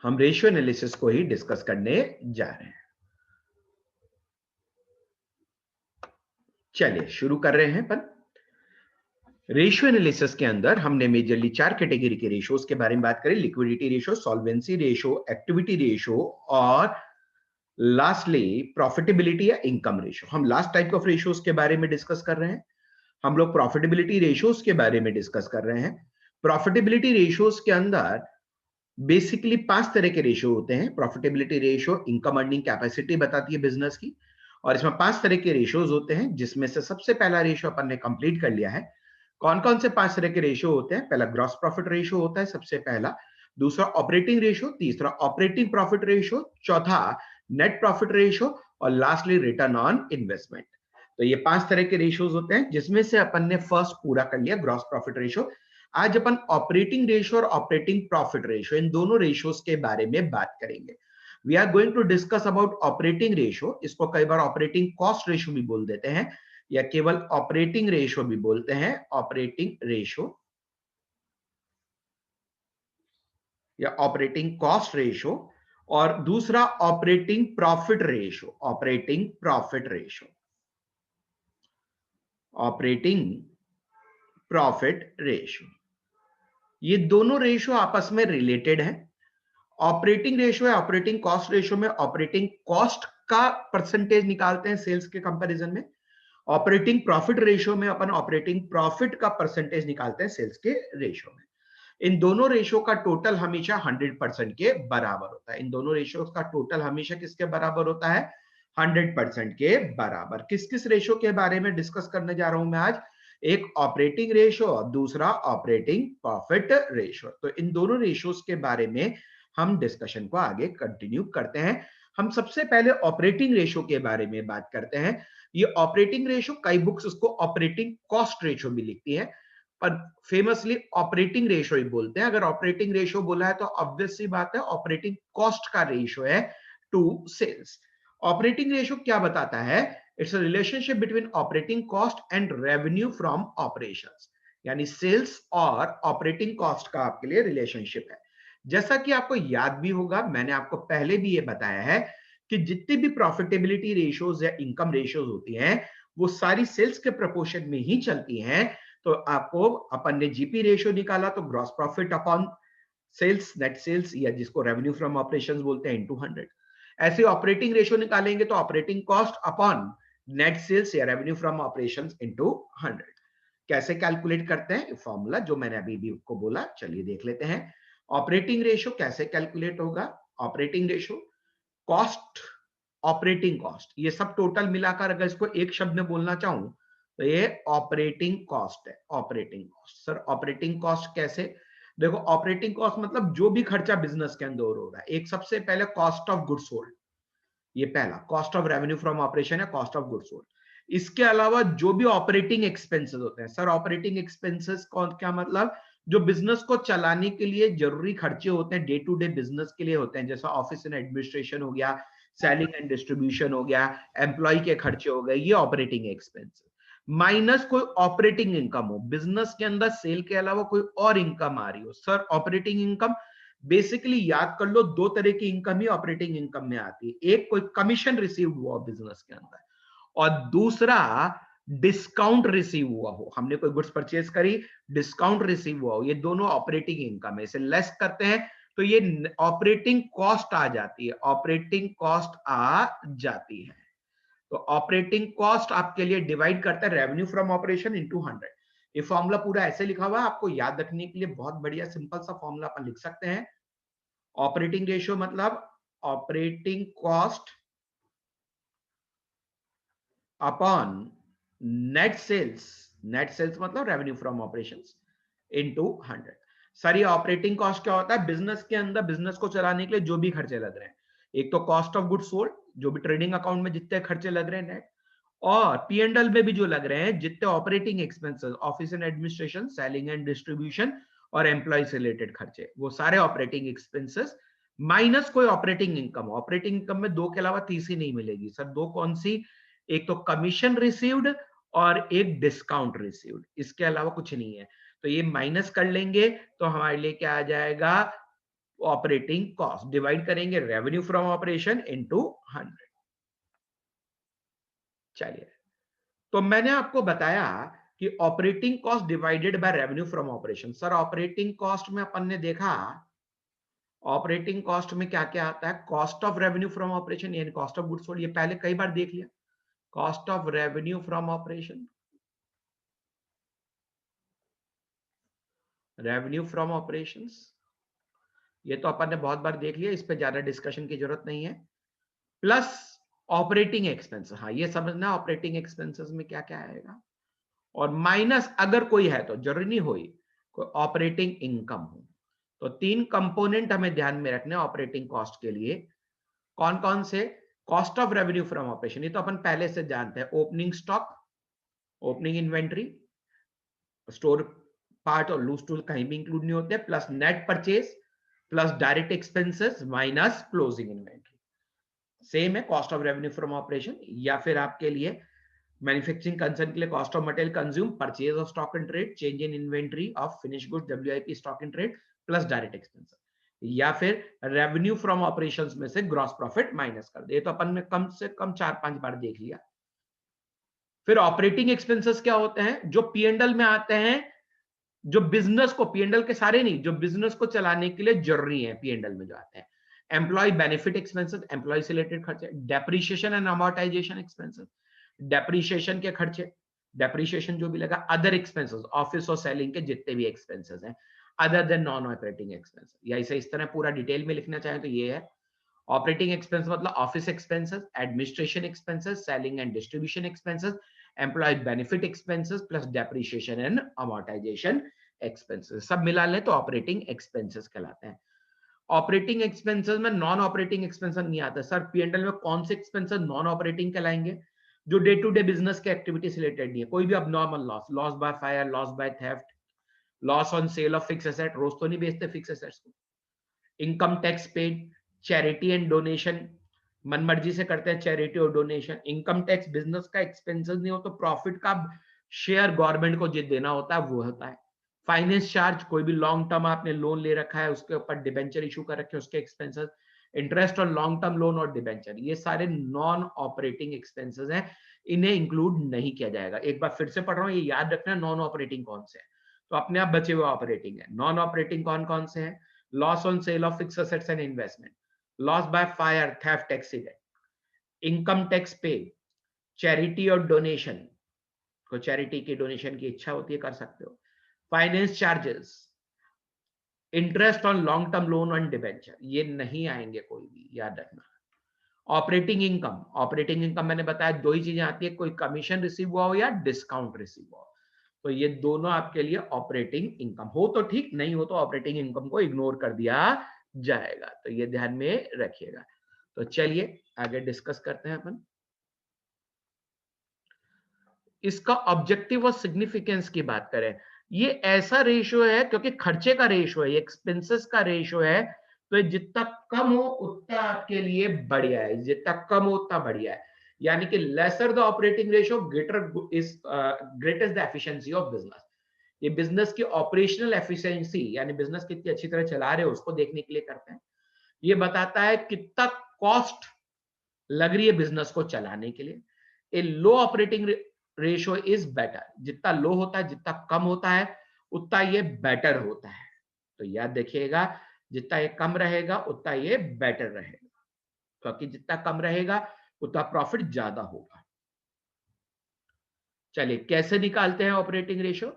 हम ratio analysis को ही discuss करने जा रहे हैं। चलिए शुरू कर रहे हैं। पर रेशियो एनालिसिस के अंदर हमने मेजरली 4 कैटेगरी के रेशियोज के बारे में बात करी। Liquidity ratio, solvency ratio, activity ratio और लास्टली प्रॉफिटेबिलिटी या इनकम रेशियो। हम लास्ट टाइप ऑफ रेशियोज के बारे में डिस्कस कर रहे हैं। हम लोग प्रॉफिटेबिलिटी रेशियोज के बारे में डिस्कस कर रहे हैं। प्रॉफिटेबिलिटी रेशियोज के अंदर बेसिकली 5 तरह के रेशियो होते हैं। Profitability ratio income earning capacity बताती है बिजनेस की, और इसमें 5 तरह के रेशियोज होते हैं, जिसमें से सबसे पहला रेशियो अपन ने कंप्लीट कर लिया है। कौन कौन से 5 तरह के रेशियो होते हैं? पहला ग्रॉस प्रॉफिट रेशियो होता है सबसे पहला, दूसरा ऑपरेटिंग रेशियो, तीसरा ऑपरेटिंग प्रॉफिट रेशियो, चौथा नेट प्रॉफिट रेशियो और लास्टली रिटर्न ऑन इन्वेस्टमेंट। तो ये 5 तरह के रेशियोज होते हैं, जिसमें से अपन ने फर्स्ट पूरा कर लिया, ग्रॉस प्रॉफिट रेशियो। आज अपन ऑपरेटिंग रेशियो और ऑपरेटिंग प्रॉफिट रेशियो, इन दोनों रेशियोज के बारे में बात करेंगे। We are going to discuss about operating ratio. इसको कई बार ऑपरेटिंग कॉस्ट रेशियो भी बोल देते हैं, या केवल ऑपरेटिंग रेशियो भी बोलते हैं। ऑपरेटिंग रेशियो या ऑपरेटिंग कॉस्ट रेशियो, और दूसरा operating profit ratio. Operating profit ratio, operating profit ratio, ये दोनों रेशियो आपस में रिलेटेड है। ऑपरेटिंग रेशियो या ऑपरेटिंग कॉस्ट रेशियो में ऑपरेटिंग कॉस्ट का परसेंटेज निकालते हैं सेल्स के कंपैरिजन में। ऑपरेटिंग प्रॉफिट रेशियो में अपन ऑपरेटिंग प्रॉफिट का परसेंटेज निकालते हैं सेल्स के रेशियो में। इन दोनों रेशियो का टोटल हमेशा 100% के बराबर होता है। इन दोनों रेशियो का टोटल हमेशा किसके बराबर होता है? 100% के बराबर। किस किस रेशियो के बारे में डिस्कस करने जा रहा हूं मैं आज? एक ऑपरेटिंग रेशियो और दूसरा ऑपरेटिंग प्रॉफिट रेशियो। तो इन दोनों रेशियोज के बारे में हम डिस्कशन को आगे कंटिन्यू करते हैं। हम सबसे पहले ऑपरेटिंग रेशियो के बारे में बात करते हैं। ये ऑपरेटिंग रेशियो, कई बुक्स उसको ऑपरेटिंग कॉस्ट रेशियो भी लिखती है, पर फेमसली ऑपरेटिंग रेशियो ही बोलते हैं। अगर ऑपरेटिंग रेशियो बोला है तो ऑब्वियस सी बात है ऑपरेटिंग कॉस्ट का रेशियो है टू सेल्स। ऑपरेटिंग रेशियो क्या बताता है? It's a relationship between operating cost and revenue from operations, यानी सेल्स और ऑपरेटिंग कॉस्ट का आपके लिए रिलेशनशिप है। जैसा कि आपको याद भी होगा, मैंने आपको पहले भी ये बताया है कि जितनी भी प्रॉफिटेबिलिटी रेशियोज या इनकम रेशियोज होती हैं, वो सारी सेल्स के प्रपोर्शन में ही चलती हैं। तो आपको, अपन ने जीपी रेशियो निकाला तो gross profit upon sales, net sales, या जिसको रेवेन्यू फ्रॉम ऑपरेशंस बोलते हैं, इनटू 100। ऐसे ऑपरेटिंग रेशियो निकालेंगे तो operating cost upon net sales या रेवेन्यू फ्रॉम ऑपरेशंस इनटू 100। कैसे कैलकुलेट करते हैं? फॉर्मूला जो मैंने अभी भी आपको बोला, चलिए देख लेते हैं। ऑपरेटिंग रेशियो कैसे कैलकुलेट होगा? Operating ratio, cost, operating cost, ये सब टोटल मिलाकर अगर इसको एक शब्द में बोलना चाहूं तो ये ऑपरेटिंग कॉस्ट है। Operating cost. Sir operating cost कैसे? देखो, ऑपरेटिंग कॉस्ट मतलब जो भी खर्चा बिजनेस के अंदर हो रहा है। एक सबसे पहले कॉस्ट ऑफ गुड्स सोल्ड, ये पहला। Cost of revenue from operation है कॉस्ट ऑफ गुड्स सोल्ड। इसके अलावा जो भी ऑपरेटिंग एक्सपेंसेस होते हैं। सर ऑपरेटिंग एक्सपेंसेस कौन, क्या मतलब? जो बिजनेस को चलाने के लिए जरूरी खर्चे होते हैं, डे टू डे बिजनेस के लिए होते हैं, जैसा ऑफिस एंड एडमिनिस्ट्रेशन हो गया, सेलिंग एंड डिस्ट्रीब्यूशन हो गया, एम्प्लॉय के खर्चे हो गए, ये ऑपरेटिंग एक्सपेंसेस। माइनस कोई ऑपरेटिंग इनकम हो, बिजनेस के अंदर सेल के अलावा कोई और इनकम आ रही हो। सर ऑपरेटिंग इनकम, बेसिकली याद कर लो, दो तरह की इनकम ही ऑपरेटिंग इनकम में आती है। एक कोई कमीशन रिसीव हुआ बिजनेस के अंदर, और दूसरा डिस्काउंट रिसीव हुआ हो। हमने कोई गुड्स परचेज करी, डिस्काउंट रिसीव हुआ हो, ये दोनों ऑपरेटिंग इनकम है। इसे लेस करते हैं तो ये ऑपरेटिंग कॉस्ट आ जाती है। ऑपरेटिंग कॉस्ट आ जाती है। तो ऑपरेटिंग कॉस्ट आपके लिए डिवाइड करता है रेवेन्यू फ्रॉम ऑपरेशन इनटू 100। ये फॉर्मूला पूरा ऐसे लिखा हुआ है, आपको याद रखने के लिए बहुत बढ़िया सिंपल सा फॉर्मूला अपन लिख सकते हैं। ऑपरेटिंग रेशियो मतलब operating cost upon net sales, net sales मतलब revenue from operations, into 100। Sir ये ऑपरेटिंग कॉस्ट क्या होता है? बिजनेस के अंदर बिजनेस को चलाने के लिए जो भी खर्चे लग रहे हैं, एक तो कॉस्ट ऑफ गुड्स सोल्ड, जो भी ट्रेडिंग अकाउंट में जितने खर्चे लग रहे हैं नेट, और पी&एल में भी जो लग रहे हैं जितने operating expenses, office and administration, selling and distribution और एम्प्लॉय से रिलेटेड खर्चे, वो सारे ऑपरेटिंग एक्सपेंसेस, माइनस कोई ऑपरेटिंग इनकम। ऑपरेटिंग इनकम में दो के अलावा तीसरी नहीं मिलेगी। सर दो कौन सी? एक तो कमीशन रिसीव्ड और एक डिस्काउंट रिसीव्ड, इसके अलावा कुछ नहीं है। तो ये माइनस कर लेंगे तो हमारे लिए क्या आ जाएगा? ऑपरेटिंग कॉस्ट, डिवाइड करेंगे रेवेन्यू फ्रॉम ऑपरेशन इनटू 100। चलिए, तो मैंने आपको बताया कि operating cost divided by revenue from operation. Sir operating cost में अपन ने देखा, ऑपरेटिंग कॉस्ट में क्या क्या आता है, cost of revenue from operation यानी कॉस्ट ऑफ गुड्स सोल्ड, ये पहले कई बार देख लिया। Cost of revenue from operation, revenue from operations, ये तो अपन ने बहुत बार देख लिया, इस पे ज्यादा डिस्कशन की जरूरत नहीं है। प्लस ऑपरेटिंग एक्सपेंसेस, हाँ ये समझना ऑपरेटिंग एक्सपेंसेस में क्या क्या आएगा, और माइनस अगर कोई है तो जरूरी नहीं होई कोई ऑपरेटिंग इनकम हो। तो तीन कंपोनेंट हमें ध्यान में रखने ऑपरेटिंग कॉस्ट के लिए। कौन कौन से, cost of revenue from operation, ये तो अपन पहले से जानते हैं, opening stock, opening inventory, store part और लूज टूल कहीं भी इंक्लूड नहीं होते, plus net purchase plus direct expenses minus closing inventory, same है cost of revenue from operation. या फिर आपके लिए मैन्युफैक्चरिंग कंसर्न के लिए cost of material consume, purchase of stock in trade, change in inventory of finish goods WIP stock in trade plus direct expenses, या फिर revenue from operations में से ग्रॉस प्रॉफिट माइनस कर दे। तो अपन ने कम से कम 4-5 बार देख लिया। फिर ऑपरेटिंग एक्सपेंसेस क्या होते हैं, जो पीएनएल में आते हैं, जो बिजनेस को, पीएनएल के सारे नहीं, जो बिजनेस को चलाने के लिए जरूरी है पीएनएल में जो आते हैं। एम्प्लॉय बेनिफिट एक्सपेंसेस, एम्प्लॉय से रिलेटेड खर्चे, depreciation and amortisation expenses, depreciation के खर्चे, डेप्रिसिएशन जो भी लगा, अदर एक्सपेंसेस, ऑफिस और सेलिंग के जितने भी एक्सपेंसेस हैं other than non operating expenses, या इसे इस तरह पूरा डिटेल में लिखना चाहें तो ये है ऑपरेटिंग एक्सपेंस मतलब office expenses, administration expenses, selling and distribution expenses, employ benefit expenses plus depreciation and amortisation expenses, सब मिला लें तो ऑपरेटिंग एक्सपेंसेस कहलाते हैं। ऑपरेटिंग एक्सपेंसेस में नॉन ऑपरेटिंग एक्सपेंसेस नहीं आता। सर पीएनएल में कौन से एक्सपेंसेस नॉन ऑपरेटिंग कहलाएंगे, जो डे टू डे बिजनेस के एक्टिविटी से रिलेटेड नहीं है, कोई भी abnormal loss, loss by fire, loss by theft, loss on sale of fix asset, रोज तो नहीं बेचते फिक्स एसेट्स को, income tax paid, charity and donation, मनमर्जी से करते हैं चैरिटी और डोनेशन, इनकम टैक्स बिजनेस का एक्सपेंसेस नहीं हो तो प्रॉफिट का शेयर गवर्नमेंट को जो देना होता है वो होता है, फाइनेंस चार्ज, कोई भी लॉन्ग टर्म आपने लोन ले रखा है उसके ऊपर डिबेंचर इशू कर रखे उसके expenses, interest on long term loan और डिबेंचर, ये सारे नॉन ऑपरेटिंग एक्सपेंसेस हैं, इन्हें इंक्लूड नहीं किया जाएगा। एक बार फिर से पढ़ रहा हूं, ये याद रखना नॉन ऑपरेटिंग कौन से है, तो अपने आप बचे हुए ऑपरेटिंग है। नॉन ऑपरेटिंग कौन कौन से हैं, loss on sale of fixed assets and investment, loss by fire theft accident, income tax पे, चैरिटी और डोनेशन, को चैरिटी की डोनेशन की इच्छा होती है कर सकते हो, finance charges, interest on long term loan on debenture, ये नहीं आएंगे कोई भी, याद रखना। ऑपरेटिंग इनकम, ऑपरेटिंग इनकम मैंने बताया दो ही चीजें आती है, कोई कमीशन रिसीव हुआ हो या डिस्काउंट रिसीव हुआ हो, तो ये दोनों आपके लिए ऑपरेटिंग इनकम हो तो ठीक, नहीं हो तो ऑपरेटिंग इनकम को इग्नोर कर दिया जाएगा, तो ये ध्यान में रखिएगा। तो चलिए आगे डिस्कस करते हैं अपन। इसका ऑब्जेक्टिव और सिग्निफिकेंस की बात करें, ये ऐसा रेशियो है क्योंकि खर्चे का रेशियो है, एक्सपेंसेस का रेशियो है, तो जितना कम हो उतना आपके लिए बढ़िया है, जितना कम हो उतना बढ़िया है, यानी कि lesser the operating ratio greater is greatest the efficiency of business. ये बिजनेस की ऑपरेशनल एफिशिएंसी यानी बिजनेस कितनी अच्छी तरह चला रहे हो उसको देखने के लिए करते हैं। ये बताता है कितना कॉस्ट लग रही है बिजनेस को चलाने के लिए। ए लो ऑपरेटिंग रेशियो इज बेटर, जितना लो होता है जितना कम होता है उतना ये बेटर होता है, तो याद देखिएगा जितना ये कम रहेगा उतना ये बेटर रहेगा, क्योंकि जितना कम रहेगा उतना प्रॉफिट ज्यादा होगा। चलिए कैसे निकालते हैं operating ratio,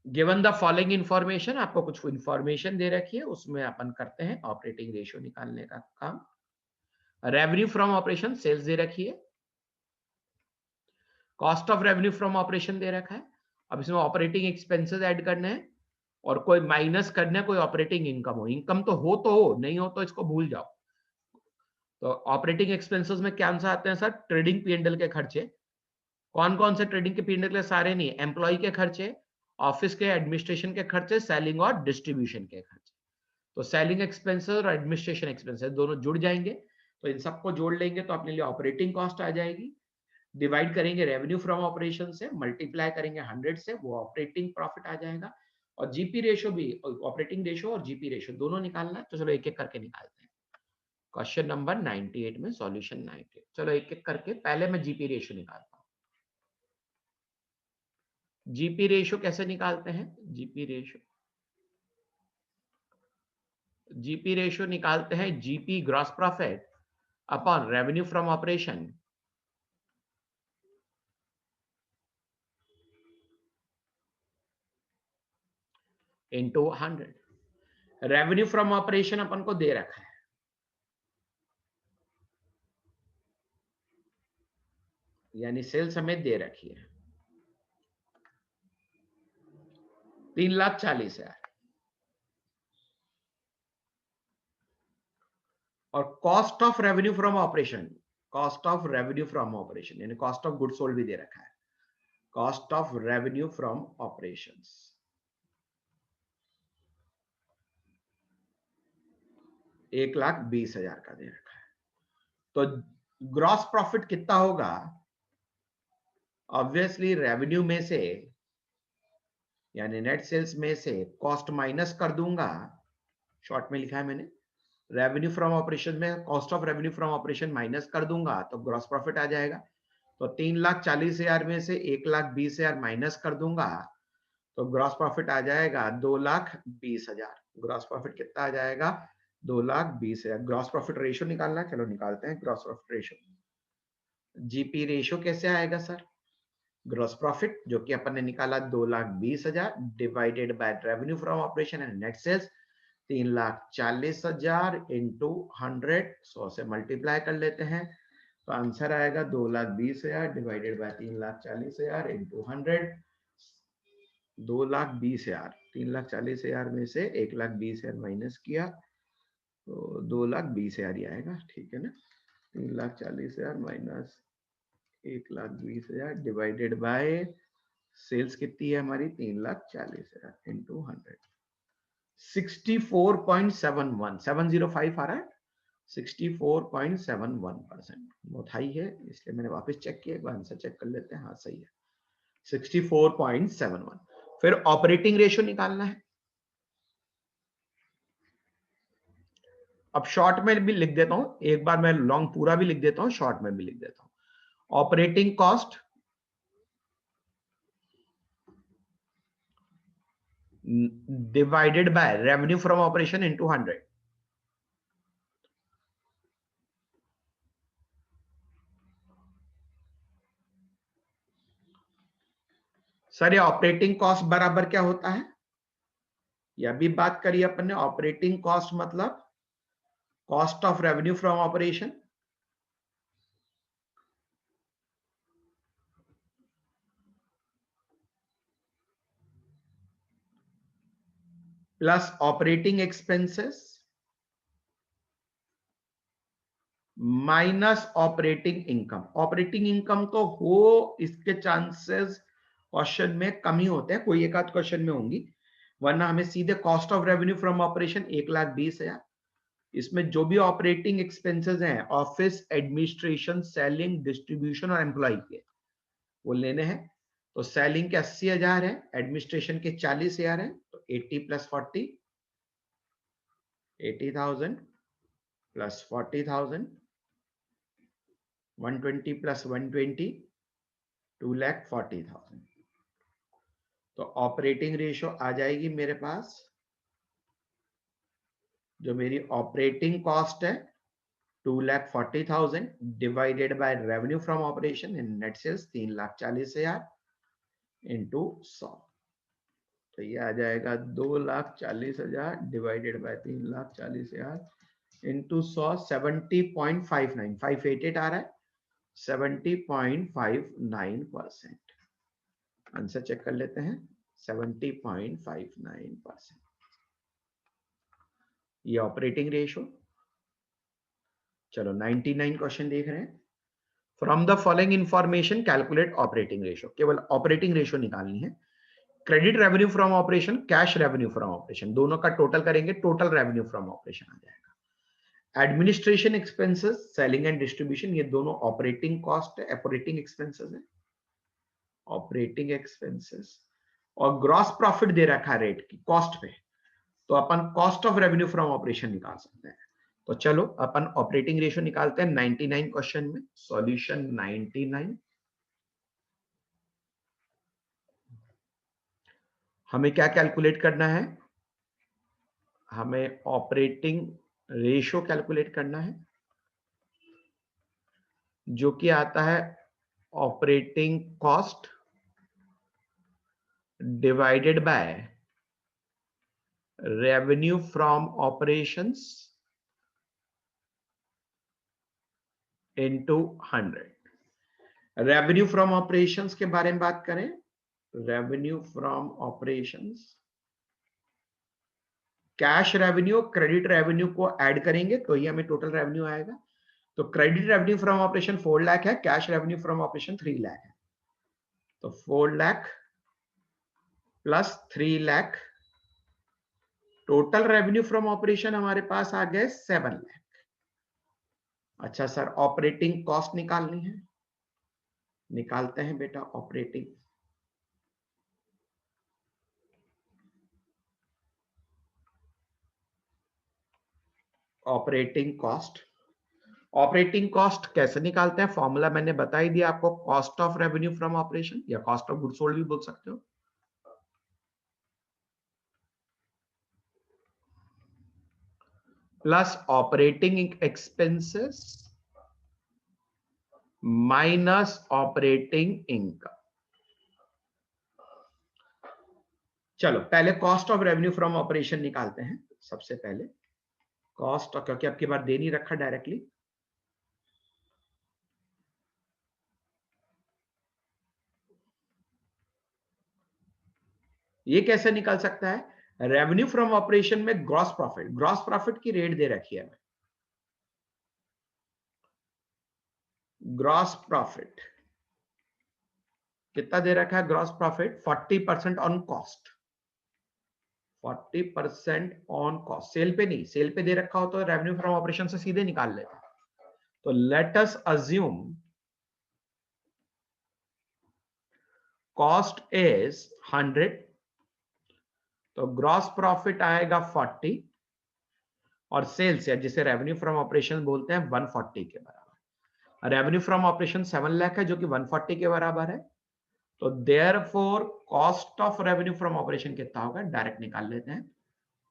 given the following information, आपको कुछ इंफॉर्मेशन दे रखी है उसमें अपन करते हैं ऑपरेटिंग रेशियो निकालने का काम। रेवेन्यू फ्रॉम ऑपरेशन सेल्स दे रखी है, cost of revenue from operation दे रखा है, अब इसमें ऑपरेटिंग एक्सपेंसेस ऐड करने हैं और कोई माइनस करना है, कोई ऑपरेटिंग इनकम हो, इनकम तो हो नहीं हो तो इसको भूल जाओ। तो ऑपरेटिंग एक्सपेंसेस में क्या आंसर आते हैं सर, ट्रेडिंग पीएनएल के खर्चे, कौन कौन से ट्रेडिंग के पीएनएल के, सारे नहीं, एम्प्लॉय के खर्चे, ऑफिस के एडमिनिस्ट्रेशन के खर्चे, सेलिंग और डिस्ट्रीब्यूशन के खर्चे, तो सेलिंग एक्सपेंसेस और एडमिनिस्ट्रेशन एक्सपेंसेस दोनों जुड़ जाएंगे, तो इन सबको जोड़ लेंगे तो अपने लिए ऑपरेटिंग कॉस्ट आ जाएगी, डिवाइड करेंगे रेवेन्यू फ्रॉम ऑपरेशन से, मल्टीप्लाई करेंगे 100 से, वो ऑपरेटिंग प्रॉफिट आ जाएगा, और जीपी रेशो भी, ऑपरेटिंग रेशो और जीपी रेशो दोनों निकालना है। तो चलो एक एक करके निकालते हैं। क्वेश्चन नंबर 98 में सॉल्यूशन 98। चलो एक एक करके, पहले मैं जीपी रेशो निकालता हूं। जीपी रेशो कैसे निकालते हैं? जीपी रेशो निकालते हैं GP gross profit upon revenue from operation into 100। Revenue from operation अपन को दे रखा है, यानी सेल्स हमें दे रखी है 3,40,000, और cost of revenue from operation, यानी कॉस्ट ऑफ गुड सोल्ड भी दे रखा है। Cost of revenue from operations 1,20,000 का दे रखा है। तो ग्रॉस प्रॉफिट कितना होगा? ऑब्वियसली रेवेन्यू में से, यानी नेट सेल्स में से कॉस्ट माइनस कर दूंगा। शॉर्ट में लिखा है मैंने, रेवेन्यू फ्रॉम ऑपरेशन में cost of revenue from operation minus कर दूंगा तो ग्रॉस प्रॉफिट आ जाएगा। तो 3,40,000 में से 1,20,000 माइनस कर दूंगा तो ग्रॉस प्रॉफिट आ जाएगा 2,20,000। ग्रॉस प्रॉफिट कितना आ जाएगा? 2,20,000। ग्रॉस प्रॉफिट रेशो निकालना है, चलो निकालते हैं gross profit ratio. GP ratio कैसे आएगा सर? ग्रॉस प्रॉफिट जो कि अपन ने निकाला 2,20,000 divided by revenue from operation and net sales 3,40,000 into 100, 100 से मल्टीप्लाई कर लेते हैं तो आंसर आएगा 2,20,000 डिवाइडेड बाय 3,40,000 इंटू 100। 2,20,000, 3,40,000 में से 1,20,000 माइनस किया तो 2,20,000 ही आएगा, ठीक है ना। 3,40,000 माइनस 1,20,000 डिवाइडेड बाय सेल्स कितनी है हमारी? 3,40,000 इंटू 100। 64.71, 705 आ रहा है। 64.71%, बहुत हाई है, इसलिए मैंने वापस चेक किया, एक बार आंसर चेक कर लेते हैं। हाँ सही है, 64.71। फिर ऑपरेटिंग रेशो निकालना है। अब शॉर्ट में भी लिख देता हूं, एक बार मैं लॉन्ग पूरा भी लिख देता हूं, शॉर्ट में भी लिख देता हूं। Operating cost divided by revenue from operation into 100। Sir ये ऑपरेटिंग कॉस्ट बराबर क्या होता है? यह भी बात करिए अपन ने। ऑपरेटिंग कॉस्ट मतलब cost of revenue from operation plus operating expenses minus operating income. Operating income तो हो इसके चांसेस क्वेश्चन में कम ही होते हैं, कोई एक आध क्वेश्चन में होंगी, वरना हमें सीधे cost of revenue from operation 1,20,000, इसमें जो भी ऑपरेटिंग एक्सपेंसेस हैं ऑफिस एडमिनिस्ट्रेशन सेलिंग डिस्ट्रीब्यूशन और एम्प्लॉय के, वो लेने हैं। तो सेलिंग के 80,000 है, एडमिनिस्ट्रेशन के 40,000 है, तो 80 प्लस 40, 80,000 प्लस 40,000, 120 प्लस 120, 2,40,000। तो ऑपरेटिंग रेशो आ जाएगी मेरे पास, जो मेरी ऑपरेटिंग कॉस्ट है 2,40,000 divided by revenue from operation in net sales 3,40,000 into 100। तो ये आ जाएगा 2,40,000 डिवाइडेड बाय 3,40,000 इंटू 100, 70.59, 588 आ रहा है, 70.59%। आंसर चेक कर लेते हैं, 70.59%। ये ऑपरेटिंग रेशो। चलो 99 क्वेश्चन देख रहे हैं। From the following information calculate operating ratio. केवल ऑपरेटिंग रेशो निकालनी है। Credit revenue from operation, cash revenue from operation, दोनों का टोटल करेंगे, टोटल रेवेन्यू फ्रॉम ऑपरेशन आ जाएगा। Administration expenses, selling and distribution, ये दोनों ऑपरेटिंग कॉस्ट है, ऑपरेटिंग एक्सपेंसेस है, ऑपरेटिंग एक्सपेंसेस और ग्रॉस प्रॉफिट दे रखा है रेट की कॉस्ट पे, तो अपन cost of revenue from operation निकाल सकते हैं। तो चलो अपन ऑपरेटिंग रेशियो निकालते हैं 99 क्वेश्चन में। सॉल्यूशन 99। हमें क्या कैलकुलेट करना है? हमें ऑपरेटिंग रेशियो कैलकुलेट करना है, जो कि आता है operating cost divided by revenue from operations into 100। Revenue from operations के बारे में बात करें, revenue from operations, cash revenue credit revenue को ऐड करेंगे तो ये हमें टोटल रेवेन्यू आएगा। तो credit revenue from operation 4 lakh है, cash revenue from operation 3 lakh है। तो 4 lakh plus 3 lakh, total revenue from operation हमारे पास आ गए 7 लाख। अच्छा सर, ऑपरेटिंग कॉस्ट निकालनी है, निकालते हैं बेटा operating. Operating cost, operating cost कैसे निकालते हैं? फॉर्मूला मैंने बता ही दिया आपको, cost of revenue from operation या कॉस्ट ऑफ गुड्स सोल्ड भी बोल सकते हो, plus operating expenses minus operating income. चलो पहले cost of revenue from operation निकालते हैं। सबसे पहले कॉस्ट, क्योंकि आपकी बार दे नहीं रखा डायरेक्टली, ये कैसे निकल सकता है? रेवेन्यू फ्रॉम ऑपरेशन में ग्रॉस प्रॉफिट, ग्रॉस प्रॉफिट की रेट दे रखी है, ग्रॉस प्रॉफिट कितना दे रखा है? Gross profit 40% on cost, 40% on cost, sale पे नहीं, सेल पे दे रखा हो तो रेवेन्यू फ्रॉम ऑपरेशन से सीधे निकाल लेते। तो let us assume cost is 100, तो ग्रॉस प्रॉफिट आएगा 40 और सेल्स या जिसे रेवेन्यू फ्रॉम ऑपरेशन बोलते हैं 140 के बराबर। रेवेन्यू फ्रॉम ऑपरेशन 7 लाख है जो कि 140 के बराबर है। तो therefore cost of revenue from operation कितना होगा? डायरेक्ट निकाल लेते हैं।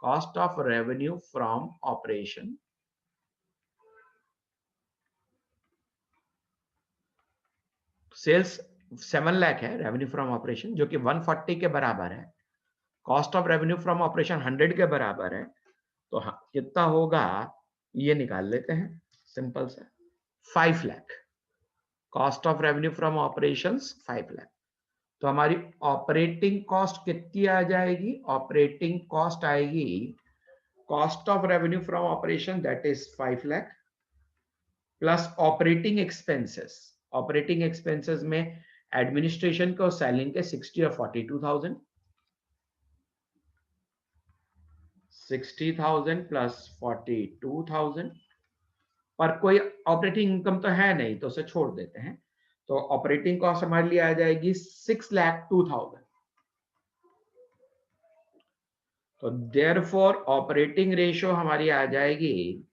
Cost of revenue from operation sales 7 lakh है, रेवेन्यू फ्रॉम ऑपरेशन जो कि 140 के बराबर है, cost of revenue from operation 100 के बराबर है। तो कितना होगा ये निकाल लेते हैं, सिंपल सा 5 lakh. Cost of revenue from operations 5 lakh. तो हमारी ऑपरेटिंग कॉस्ट कितनी आ जाएगी? ऑपरेटिंग कॉस्ट आएगी, cost of revenue from operation that is 5 lakh plus operating expenses, operating expenses में एडमिनिस्ट्रेशन को सेलिंग के 60 और 42,000, 60,000 प्लस 42,000, पर कोई ऑपरेटिंग इनकम तो है नहीं तो उसे छोड़ देते हैं। तो ऑपरेटिंग कॉस्ट हमारे लिए आ जाएगी 6,02,000। तो देयरफॉर ऑपरेटिंग रेशियो हमारी आ जाएगी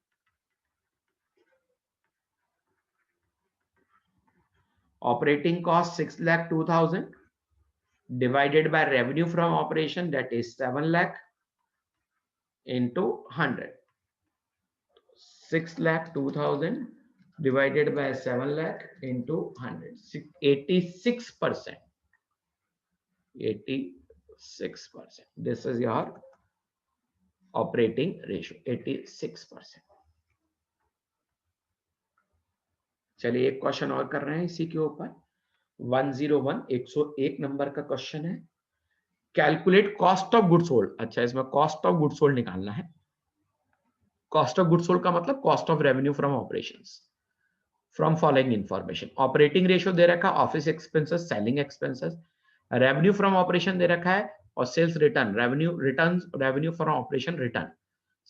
operating cost 6,02,000 divided by revenue from operation that is 7 lakh into 100. 6,02,000 divided by 7 lakh into 100. 86%. 86%. This is your operating ratio. 86%. चलिए एक क्वेश्चन और कर रहे हैं इसी के ऊपर। 101 101 नंबर का क्वेश्चन है। Calculate cost of goods sold. अच्छा, इसमें कॉस्ट ऑफ गुड्स सोल्ड निकालना है। कॉस्ट ऑफ गुड्स सोल्ड का मतलब cost of revenue from operations from following information. Operating ratio दे रखा है, office expenses, selling expenses, revenue from operation दे रखा है और sales return, revenue return, revenue from operation return,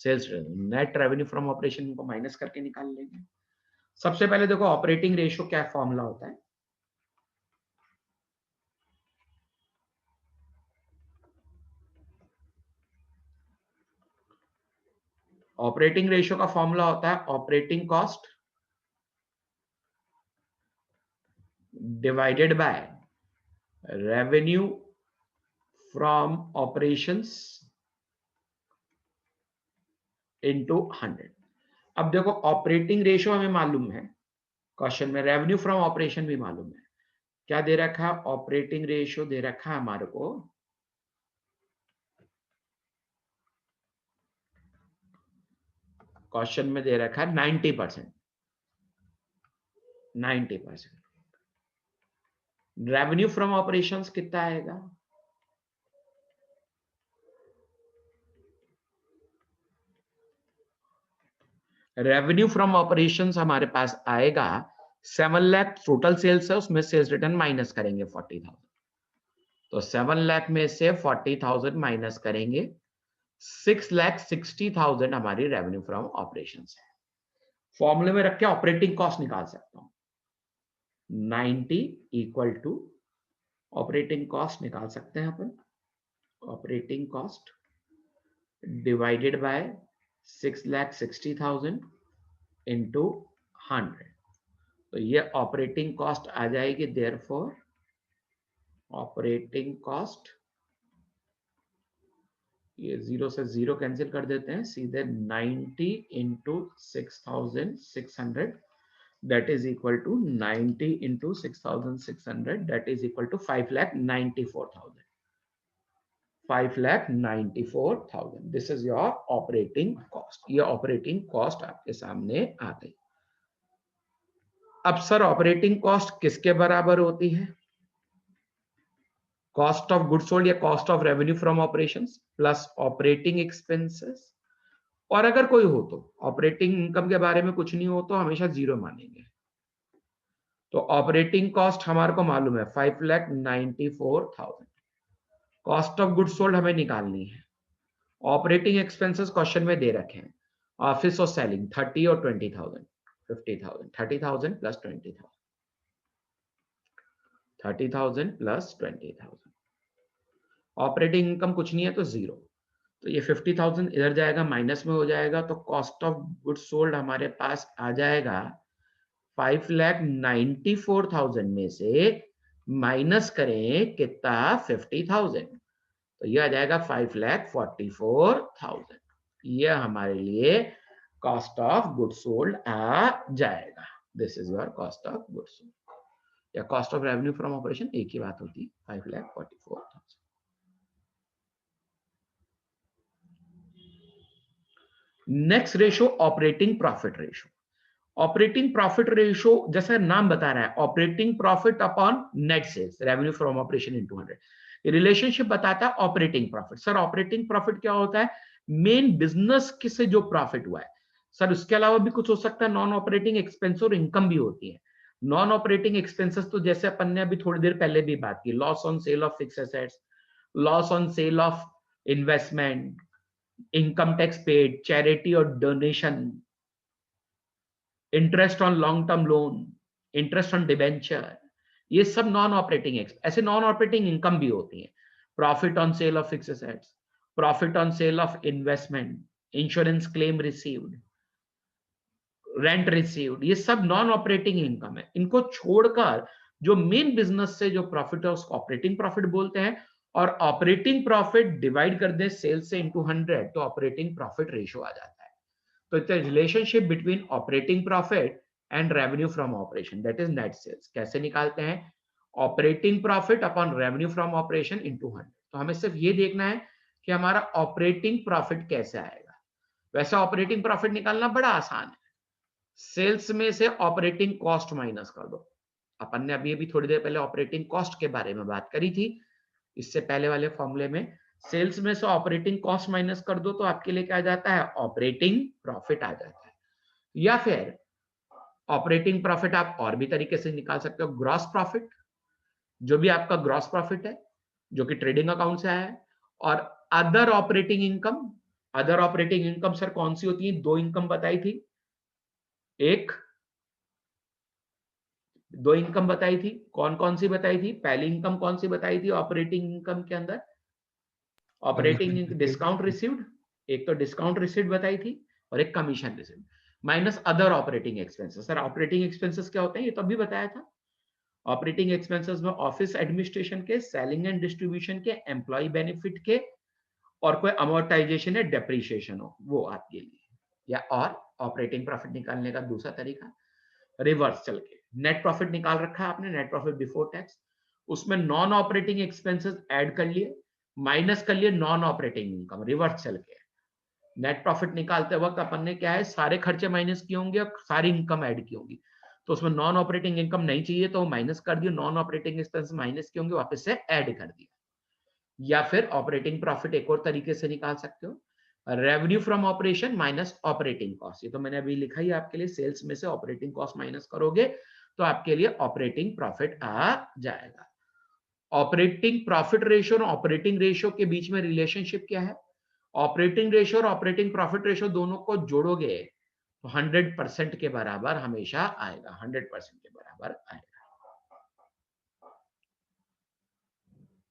sales net revenue from operation को माइनस करके निकाल लेंगे। सबसे पहले देखो ऑपरेटिंग रेशियो क्या फॉर्मूला होता है। ऑपरेटिंग रेशियो का फॉर्मूला होता है operating cost divided by revenue from operations into 100। अब देखो ऑपरेटिंग रेशियो हमें मालूम है, क्वेश्चन में रेवेन्यू फ्रॉम ऑपरेशन भी मालूम है। क्या दे रखा है? ऑपरेटिंग रेशियो दे रखा है हमारे को क्वेश्चन में दे रखा है 90%। 90% रेवेन्यू फ्रॉम ऑपरेशंस कितना आएगा? रेवेन्यू फ्रॉम ऑपरेशंस हमारे पास आएगा 7 लाख। टोटल सेल्स है, उसमें सेल्स रिटर्न माइनस करेंगे 40,000। तो 7 लाख में से 40,000 माइनस करेंगे, 6,60,000 हमारी रेवेन्यू फ्रॉम ऑपरेशंस है। फॉर्मूले में रख के ऑपरेटिंग कॉस्ट निकाल सकता हूं। 90 इक्वल टू ऑपरेटिंग कॉस्ट निकाल सकते हैं अपन, operating cost divided by 6,60,000 into 100। तो ये ऑपरेटिंग कॉस्ट आ जाएगी, देयरफॉर ऑपरेटिंग कॉस्ट, ये 0 से 0 कैंसिल कर देते हैं, सीधे 90 into 6,600 that is equal to 90 into 6,600 that is equal to 5,94,000। 5,94,000 this is your operating cost। ये ऑपरेटिंग कॉस्ट आपके सामने आ गई। अब सर ऑपरेटिंग कॉस्ट किसके बराबर होती है? कॉस्ट ऑफ गुड्स सोल्ड या cost of revenue from operations plus operating expenses. और अगर कोई हो तो ऑपरेटिंग इनकम के बारे में कुछ नहीं हो तो हमेशा 0 मानेंगे। तो ऑपरेटिंग कॉस्ट हमारे को मालूम है 5,94,000। कॉस्ट ऑफ गुड्स सोल्ड हमें निकालनी है। ऑपरेटिंग एक्सपेंसेस क्वेश्चन में दे रखे हैं, ऑफिस और सेलिंग 30 और 20,000, 50,000, 30,000 प्लस 20,000, 30,000 प्लस 20,000। ऑपरेटिंग इनकम कुछ नहीं है तो 0। तो ये 50,000 इधर जाएगा, माइनस में हो जाएगा, तो कॉस्ट ऑफ गुड्स सोल्ड हमारे पास आ जाएगा 5,94,000 में से माइनस करें कितना? 50,000। तो ये आ जाएगा 5,44,000। ये हमारे लिए कॉस्ट ऑफ गुड्स सोल्ड आ जाएगा। This is your cost of goods sold या cost of revenue from operation, एक ही बात होती है, 5,44,000। Next ratio operating profit ratio. Operating profit ratio जैसे नाम बता रहा है, operating profit upon net sales, revenue from operation into 100। Relationship बताता है operating profit. Sir operating profit क्या होता है? मेन बिजनेस से जो प्रॉफिट हुआ है। सर उसके अलावा भी कुछ हो सकता है, नॉन ऑपरेटिंग एक्सपेंस और इनकम भी होती है। नॉन ऑपरेटिंग एक्सपेंसेस तो जैसे अपन ने अभी थोड़ी देर पहले भी बात की, loss on sale of fix assets, loss on sale of investment, income tax paid, charity और donation, interest on long term loan, interest on debenture, ये सब नॉन ऑपरेटिंग ऐसे नॉन ऑपरेटिंग इनकम भी होती है। Profit on sale of fixed assets, profit on sale of investment, insurance claim received, rent received, ये सब non operating income है। इनको छोड़कर जो मेन बिजनेस से जो प्रॉफिट है उसको ऑपरेटिंग प्रॉफिट बोलते हैं। और ऑपरेटिंग प्रॉफिट डिवाइड कर दे सेल्स से इनटू 100 तो ऑपरेटिंग प्रॉफिट रेशियो आ जाता है। तो it's relationship between operating profit and revenue from operation, that is net sales. कैसे निकालते हैं? Operating profit upon revenue from operation into 100। तो हमें सिर्फ ये देखना है कि हमारा ऑपरेटिंग प्रॉफिट कैसे आएगा। वैसे ऑपरेटिंग प्रॉफिट निकालना बड़ा आसान है। सेल्स में से ऑपरेटिंग कॉस्ट माइनस कर दो। अपन ने अभी थोड़ी देर पहले ऑपरेटिंग कॉस्ट के बारे में बात करी थी, इससे पहले वाले फॉर्मूले में। सेल्स में से ऑपरेटिंग कॉस्ट माइनस कर दो तो आपके लिए क्या आ जाता है? ऑपरेटिंग प्रॉफिट आ जाता है। या फिर ऑपरेटिंग प्रॉफिट आप और भी तरीके से निकाल सकते हो, ग्रॉस प्रॉफिट, जो भी आपका ग्रॉस प्रॉफिट है जो कि ट्रेडिंग अकाउंट से आया है, और other operating income. Other operating income sir कौन सी होती है? दो इनकम बताई थी, दो इनकम बताई थी। कौन कौन सी बताई थी? पहली इनकम कौन सी बताई थी ऑपरेटिंग इनकम के अंदर? ऑपरेटिंग डिस्काउंट रिसीव्ड, एक तो डिस्काउंट रिसीव्ड बताई थी, और एक commission receive minus other operating expenses. Sir operating expenses क्या होते हैं, ये तो अभी बताया था। ऑपरेटिंग एक्सपेंसेस में ऑफिस एडमिनिस्ट्रेशन के, सेलिंग एंड डिस्ट्रीब्यूशन के, एम्प्लॉय बेनिफिट के, और कोई अमोर्टाइजेशन या डेप्रिसिएशन हो वो आपके लिए। या और ऑपरेटिंग प्रॉफिट निकालने का दूसरा तरीका रिवर्स चल के नेट प्रॉफिट निकाल रखा है आपने, नेट प्रॉफिट बिफोर टैक्स, उसमें नॉन ऑपरेटिंग एक्सपेंसेस ऐड कर लिए, माइनस कर लिए नॉन ऑपरेटिंग इनकम, रिवर्स चल के। नेट प्रॉफिट निकालते वक्त अपन ने क्या है, सारे खर्चे माइनस किए होंगे और सारी इनकम ऐड की होंगी, तो उसमें नॉन ऑपरेटिंग इनकम नहीं चाहिए तो माइनस कर दिया, नॉन ऑपरेटिंग एक्सपेंस माइनस किए होंगे वापस से ऐड कर दिया। या फिर ऑपरेटिंग प्रॉफिट एक और तरीके से निकाल सकते हो, revenue from operation minus operating cost. ये तो मैंने अभी लिखा ही आपके लिए, सेल्स में से ऑपरेटिंग कॉस्ट माइनस करोगे तो आपके लिए ऑपरेटिंग प्रॉफिट आ जाएगा। ऑपरेटिंग प्रॉफिट रेशियो और ऑपरेटिंग रेशियो के बीच में रिलेशनशिप क्या है, ऑपरेटिंग रेशियो और ऑपरेटिंग प्रॉफिट रेशियो दोनों को जोड़ोगे तो 100% के बराबर हमेशा आएगा, 100% के बराबर आएगा।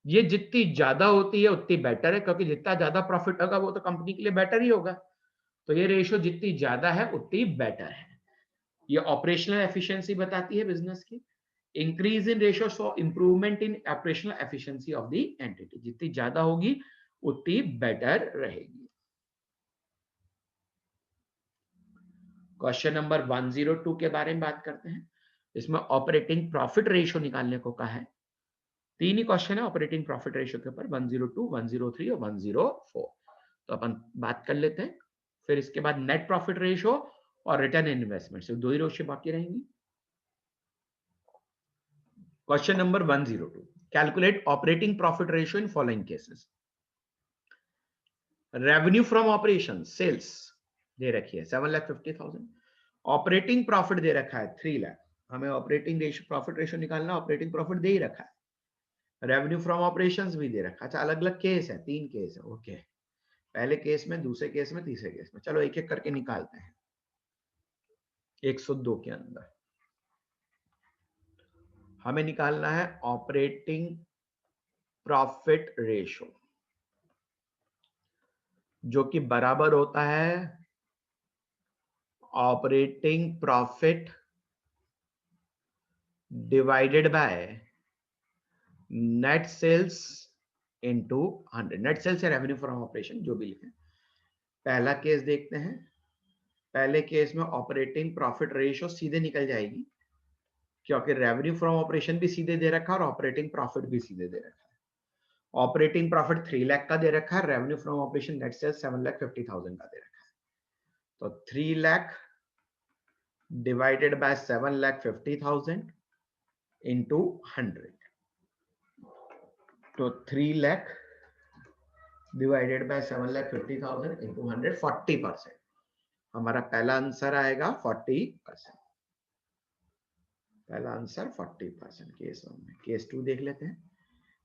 ये जितनी ज्यादा होती है उतनी बेटर है, क्योंकि जितना ज्यादा प्रॉफिट होगा वो तो कंपनी के लिए बेटर ही होगा, तो ये रेशियो जितनी ज्यादा है उतनी बेटर है। ये ऑपरेशनल एफिशिएंसी बताती है बिजनेस की। Increase in ratio so improvement in operational efficiency of the entity, जितनी ज्यादा होगी उतनी बेटर रहेगी। क्वेश्चन नंबर 102 के बारे में बात करते हैं। इसमें ऑपरेटिंग प्रॉफिट रेशियो निकालने को कहा है। तीन ही क्वेश्चन है ऑपरेटिंग प्रॉफिट रेशियो के ऊपर, 102, 103 और 104। तो अपन बात कर लेते हैं। फिर इसके बाद नेट प्रॉफिट रेशियो और रिटर्न इन्वेस्टमेंट, सिर्फ दो ही रेशियो बाकी रहेंगी। Question number 102, calculate operating profit ratio in following cases. Revenue from operation sales दे रखी है 7,50,000, ऑपरेटिंग प्रॉफिट दे रखा है 3 लाख। हमें ऑपरेटिंग रेशियो प्रॉफिट रेशियो निकालना, ऑपरेटिंग प्रॉफिट दे ही रखा है, रेवेन्यू फ्रॉम ऑपरेशंस भी दे रखा है। अच्छा, अलग अलग केस है, 3 केस है, ओके। पहले केस में, दूसरे केस में, तीसरे केस में, चलो एक एक करके निकालते हैं। 102 के अंदर हमें निकालना है ऑपरेटिंग प्रॉफिट रेशियो, जो कि बराबर होता है operating profit divided by net sales into 100। Net sales या रेवेन्यू फ्रॉम ऑपरेशन जो भी लिखें। पहला केस देखते हैं। पहले केस में ऑपरेटिंग प्रॉफिट रेशियो सीधे निकल जाएगी, क्योंकि रेवेन्यू फ्रॉम ऑपरेशन भी सीधे दे रखा है और ऑपरेटिंग प्रॉफिट भी सीधे दे रखा है। ऑपरेटिंग प्रॉफिट 3 लाख का दे रखा है, revenue from operation net sales 7,50,000 का दे रखा है। तो 3 लाख डिवाइडेड बाय 7,50,000 इंटू 100, तो 3 लाख डिवाइडेड बाय 7,50,000 इंटू 100, 40%। हमारा पहला आंसर आएगा 40%। पहला आंसर 40% केस 1 में। केस 2 देख लेते हैं।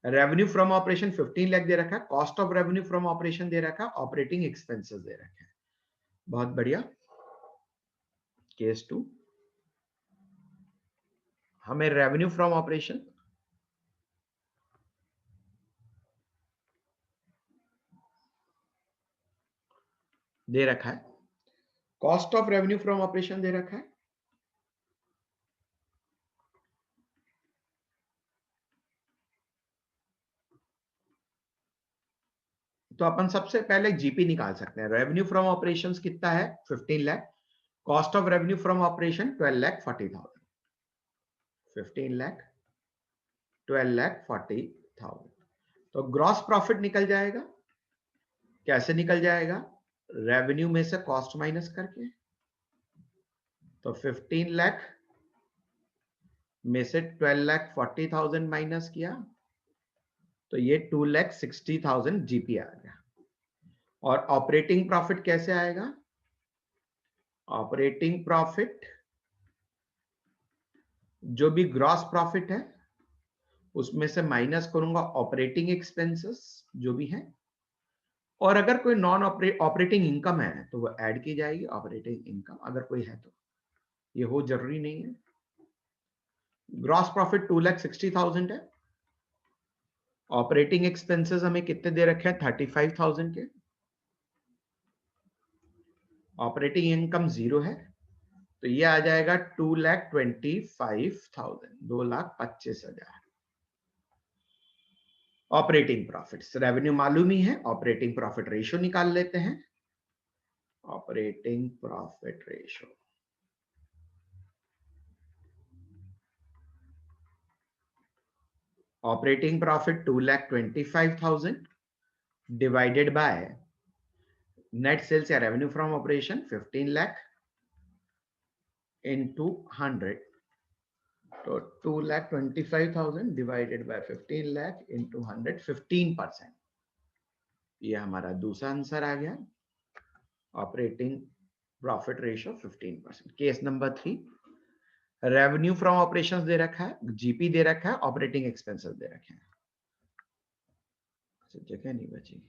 रेवेन्यू फ्रॉम ऑपरेशन 15 लाख दे रखा है, cost of revenue from operation दे रखा है, ऑपरेटिंग एक्सपेंसेस दे रखे हैं। बहुत बढ़िया। केस 2 हमें रेवेन्यू फ्रॉम ऑपरेशन दे रखा है, cost of revenue from operation दे रखा है, तो अपन सबसे पहले जीपी निकाल सकते हैं। रेवेन्यू फ्रॉम ऑपरेशंस कितना है, 15 lakh, cost of revenue from operation 12,40,000, 15 lakh 12,40,000। तो ग्रॉस प्रॉफिट निकल जाएगा। कैसे निकल जाएगा, रेवेन्यू में से कॉस्ट माइनस करके। तो 15 लाख में से 12,40,000 माइनस किया तो ये 2,60,000 जीपी आ गया। और ऑपरेटिंग प्रॉफिट कैसे आएगा, ऑपरेटिंग प्रॉफिट जो भी ग्रॉस प्रॉफिट है उसमें से माइनस करूंगा ऑपरेटिंग एक्सपेंसेस जो भी है, और अगर कोई नॉन ऑपरेटिंग इनकम है तो वो ऐड की जाएगी, ऑपरेटिंग इनकम अगर कोई है तो, ये हो जरूरी नहीं है। ग्रॉस प्रॉफिट 2,60,000 है, ऑपरेटिंग एक्सपेंसेस हमें कितने दे रखे हैं, 35,000 के, ऑपरेटिंग इनकम 0 है, तो ये आ जाएगा 2,25,000, 2,25,000। ऑपरेटिंग प्रॉफिट, रेवेन्यू मालूम ही है, ऑपरेटिंग प्रॉफिट रेशियो निकाल लेते हैं। Operating profit ratio, operating profit 2,25,000 divided by net sales या revenue from operation 15 lakh into 100, तो 2,25,000 डिवाइडेड बाय 15 लाख into 100, 15%। ये हमारा दूसरा आंसर आ गया, operating profit ratio 15%। Case number 3, revenue from operations दे रखा है, जीपी दे रखा है, ऑपरेटिंग एक्सपेंसेस दे रखे हैं, जगह नहीं बची।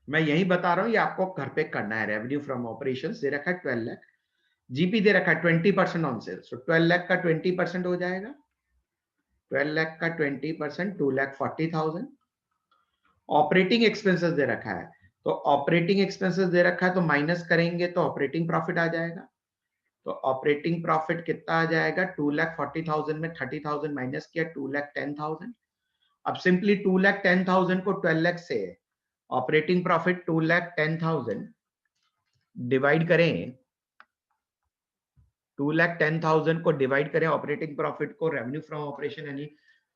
मैं यही बता रहा हूं, ये आपको घर पे करना है। रेवेन्यू फ्रॉम ऑपरेशंस दे रखा है 12 लाख, जीपी दे रखा है 20% ऑन सेल्स, तो 12 लाख का 20% हो जाएगा, 12 लाख का 20% 2,40,000। ऑपरेटिंग एक्सपेंसेस दे रखा है, तो ऑपरेटिंग एक्सपेंसेस दे रखा है तो माइनस करेंगे तो ऑपरेटिंग प्रॉफिट आ जाएगा। तो ऑपरेटिंग प्रॉफिट कितना आ जाएगा, 2,40,000 में 30,000 माइनस किया, 2,10,000। अब सिंपली 2,10,000 को 12 लाख से ऑपरेटिंग प्रॉफिट 2,10,000 डिवाइड करें, 2,10,000 को डिवाइड करें ऑपरेटिंग प्रॉफिट को रेवेन्यू फ्रॉम ऑपरेशन यानी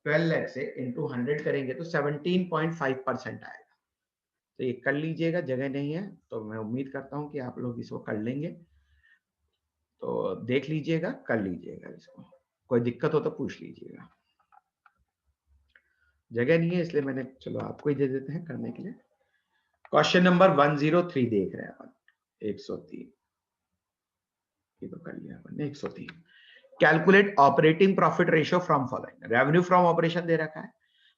12 लाख से इनटू 100 करेंगे तो 17.5% आएगा। तो ये कर लीजिएगा, जगह नहीं है तो मैं उम्मीद करता हूं कि आप लोग इसको कर लेंगे, तो देख लीजिएगा, कर लीजिएगा इसको, कोई दिक्कत हो तो पूछ लीजिएगा। जगह नहीं है इसलिए मैंने, चलो आपको ही दे देते हैं करने के लिए। क्वेश्चन नंबर 103 देख रहे हैं अपन, 103, ये तो कर लिया अपन ने। 103, calculate operating profit ratio from following. Revenue from operation दे रखा है,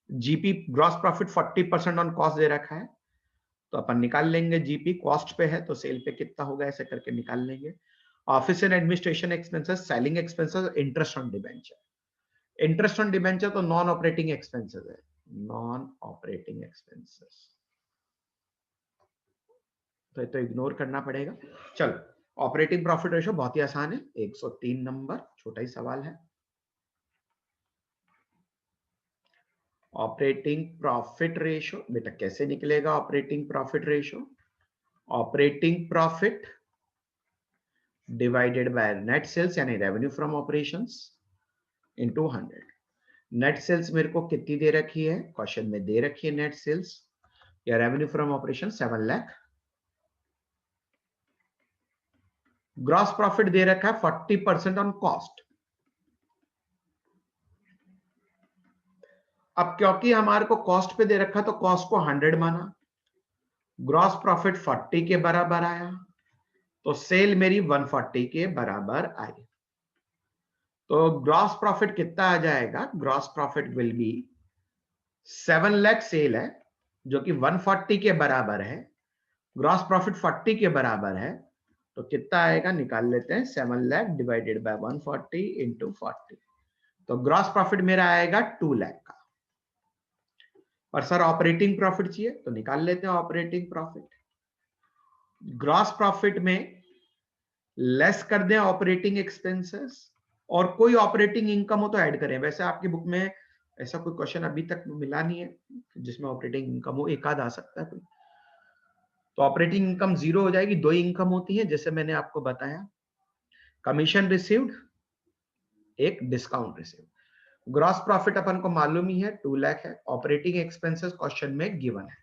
GP gross profit 40% on cost दे रखा है, तो अपन निकाल लेंगे। जीपी कॉस्ट पे है तो सेल पे कितना होगा ऐसे करके निकाल लेंगे। Office and administration expenses, selling expenses, interest on debenture. Interest on debenture तो नॉन ऑपरेटिंग एक्सपेंसेस है, नॉन ऑपरेटिंग एक्सपेंसेस, तो इग्नोर करना पड़ेगा। चलो, ऑपरेटिंग प्रॉफिट रेशियो बहुत ही आसान है, 103 नंबर, छोटा ही सवाल है। ऑपरेटिंग प्रॉफिट रेशियो बेटा कैसे निकलेगा, operating profit ratio, operating profit divided by net sales यानी revenue from operations into 100। Net sales मेरे को कितनी दे रखी है, क्वेश्चन में दे रखी है नेट सेल्स या रेवेन्यू फ्रॉम ऑपरेशन 7 लाख। ग्रॉस प्रॉफिट दे रखा है 40% ऑन कॉस्ट। अब क्योंकि हमारे को कॉस्ट पे दे रखा तो कॉस्ट को 100 माना, ग्रॉस प्रॉफिट 40 के बराबर आया, तो सेल मेरी 140 के बराबर आई। तो ग्रॉस प्रॉफिट कितना आ जाएगा, gross profit will be 7 lakh sale है जो कि 140 के बराबर है, ग्रॉस प्रॉफिट 40 के बराबर है, तो कितना आएगा निकाल लेते हैं, 7 लाख डिवाइडेड बाय 140 इंटू 40, तो ग्रॉस प्रॉफिट मेरा आएगा 2 लाख का। और सर ऑपरेटिंग प्रॉफिट चाहिए तो निकाल लेते हैं ऑपरेटिंग प्रॉफिट। ग्रॉस प्रॉफिट में लेस कर दें ऑपरेटिंग एक्सपेंसेस, और कोई ऑपरेटिंग इनकम हो तो ऐड करें। वैसे आपकी बुक में ऐसा कोई क्वेश्चन अभी तक मिला नहीं है जिसमें ऑपरेटिंग इनकम हो, एक आध आ सकता है कोई। तो ऑपरेटिंग इनकम 0 हो जाएगी, दो इनकम होती है जैसे मैंने आपको बताया, कमीशन रिसीव्ड, एक डिस्काउंट रिसीव्ड। ग्रॉस प्रॉफिट अपन को मालूम ही है 2 लाख है, ऑपरेटिंग एक्सपेंसेस क्वेश्चन में गिवन है।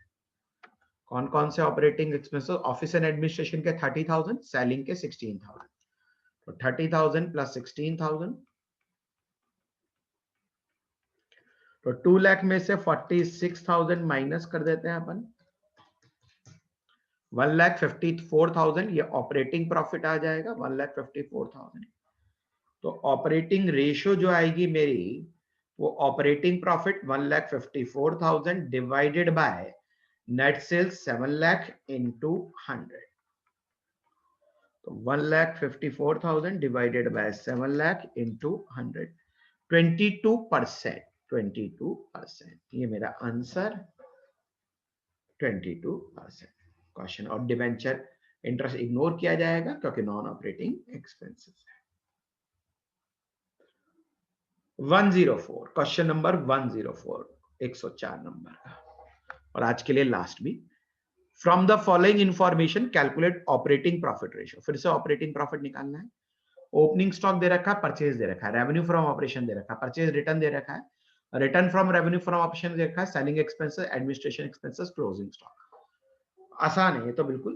कौन कौन से operating expenses, office and administration के 30,000, सेलिंग के 16,000, तो 30,000 प्लस 16,000, तो 2 लाख में से 46,000 माइनस कर देते हैं अपन, 1,54,000 ये ऑपरेटिंग प्रॉफिट आ जाएगा, 1,54,000। तो ऑपरेटिंग रेशियो जो आएगी मेरी, वो operating profit 1,54,000 divided by net sales 7 lakh into 100, तो 1,54,000 डिवाइडेड बाय 7 लाख इंटू 100, 22%, 22%, ये मेरा आंसर 22%। क्वेश्चन। और डिबेंचर इंटरेस्ट इग्नोर किया जाएगा क्योंकि नॉन ऑपरेटिंग एक्सपेंसेस है। 104 क्वेश्चन नंबर 104 104 नंबर का, और आज के लिए लास्ट भी। From the following information calculate operating profit ratio. फिर से ऑपरेटिंग प्रॉफिट निकालना है। ओपनिंग स्टॉक दे रखा है, परचेज दे रखा है, रेवेन्यू फ्रॉम ऑपरेशन दे रखा है, परचेज रिटर्न दे रखा है, return from revenue from operation दे रखा है, selling expenses, administration expenses, closing stock. आसान है ये तो बिल्कुल।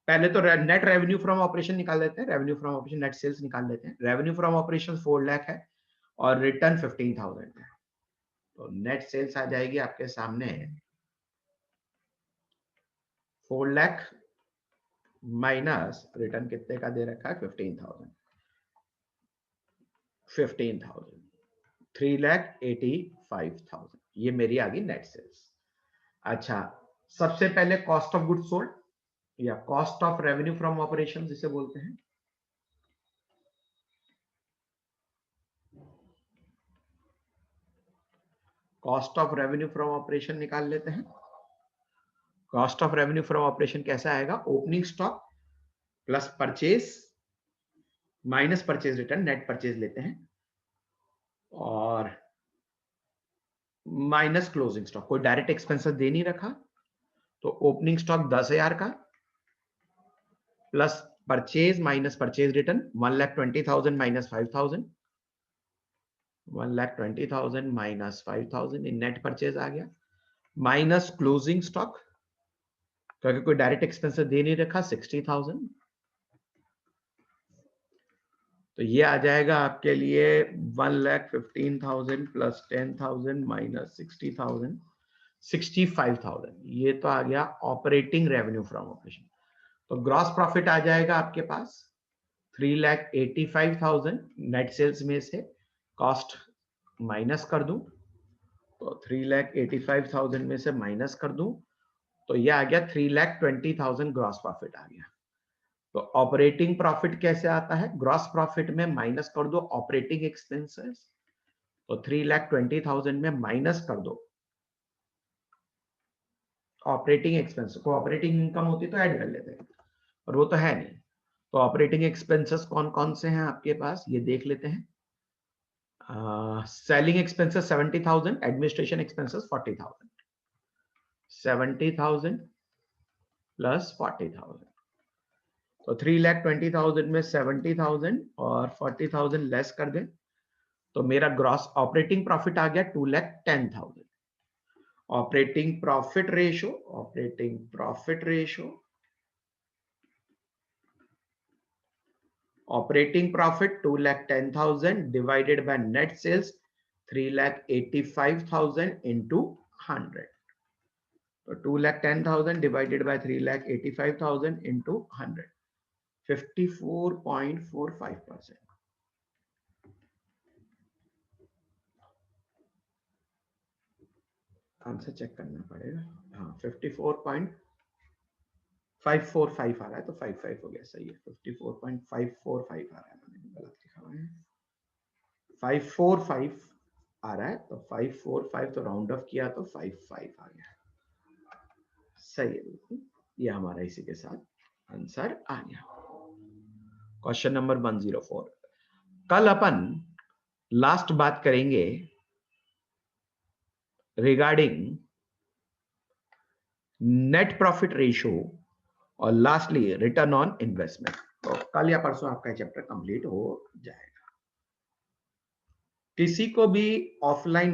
पहले तो नेट रेवेन्यू फ्रॉम ऑपरेशन निकाल लेते हैं, revenue from operation net sales निकाल लेते हैं। रेवेन्यू फ्रॉम ऑपरेशन 4 लाख है और रिटर्न 15,000 है, तो नेट सेल्स आ जाएगी आपके सामने 4 लाख माइनस रिटर्न कितने का दे रखा है 15,000 3,85,000, ये मेरी आ गई नेट सेल्स। अच्छा, सबसे पहले कॉस्ट ऑफ गुड्स सोल्ड या cost of revenue from operation जिसे बोलते हैं, cost of revenue from operation निकाल लेते हैं। Cost of revenue from operation कैसा आएगा? Opening stock plus purchase minus purchase return, net purchase लेते हैं, और माइनस क्लोजिंग स्टॉक। कोई डायरेक्ट एक्सपेंसेस दे नहीं रखा, तो ओपनिंग स्टॉक 10,000 का plus purchase minus purchase return 1,20,000 minus 5,000, 1,20,000 minus 5,000, इन नेट परचेज आ गया, माइनस क्लोजिंग स्टॉक क्योंकि कोई डायरेक्ट एक्सपेंसेस दे नहीं रखा 60,000, तो ये आ जाएगा आपके लिए 1,15,000 प्लस 10,000 माइनस 60,000 65,000। ये तो आ गया ऑपरेटिंग रेवेन्यू फ्रॉम ऑपरेशन। तो ग्रॉस प्रॉफिट आ जाएगा आपके पास 3,85,000, नेट सेल्स में से कॉस्ट माइनस कर दूं तो 3,85,000 में से माइनस कर दूं तो ये आ गया 3,20,000 ग्रॉस प्रॉफिट आ गया। तो ऑपरेटिंग प्रॉफिट कैसे आता है? ग्रॉस प्रॉफिट में माइनस कर दो ऑपरेटिंग एक्सपेंसेस, तो 3,20,000 में माइनस कर दो ऑपरेटिंग एक्सपेंस को। ऑपरेटिंग इनकम होती तो ऐड कर लेते हैं, और वो तो है नहीं। तो ऑपरेटिंग एक्सपेंसेस कौन कौन से हैं आपके पास, ये देख लेते हैं। Selling expenses 70,000, administration expenses 40,000, 70,000 plus 40,000, तो 3,20,000 में 70,000 और 40,000 लेस कर दें तो मेरा ग्रॉस ऑपरेटिंग प्रॉफिट आ गया 2,10,000। Operating profit ratio, operating profit ratio, operating profit 2,10,000 divided by net sales 3,85,000 into 100, तो 2,10,000 divided by 3,85,000 into 100, 54.45%। Answer check करना पड़ेगा। हाँ, 54.545 आ रहा है, तो 55 हो गया, सही है। 54.545 आ रहा है, मैंने गलत लिखा हुआ है, 545 आ रहा है, तो 545 तो राउंड ऑफ किया तो 55 आ गया, सही है बिल्कुल। ये हमारा इसी के साथ आंसर आ गया। Question number 104। कल अपन लास्ट बात करेंगे रिगार्डिंग नेट प्रॉफिट रेशो और लास्टली रिटर्न ऑन इन्वेस्टमेंट। तो कल या परसों आपका चैप्टर कंप्लीट हो जाएगा। किसी को भी ऑफलाइन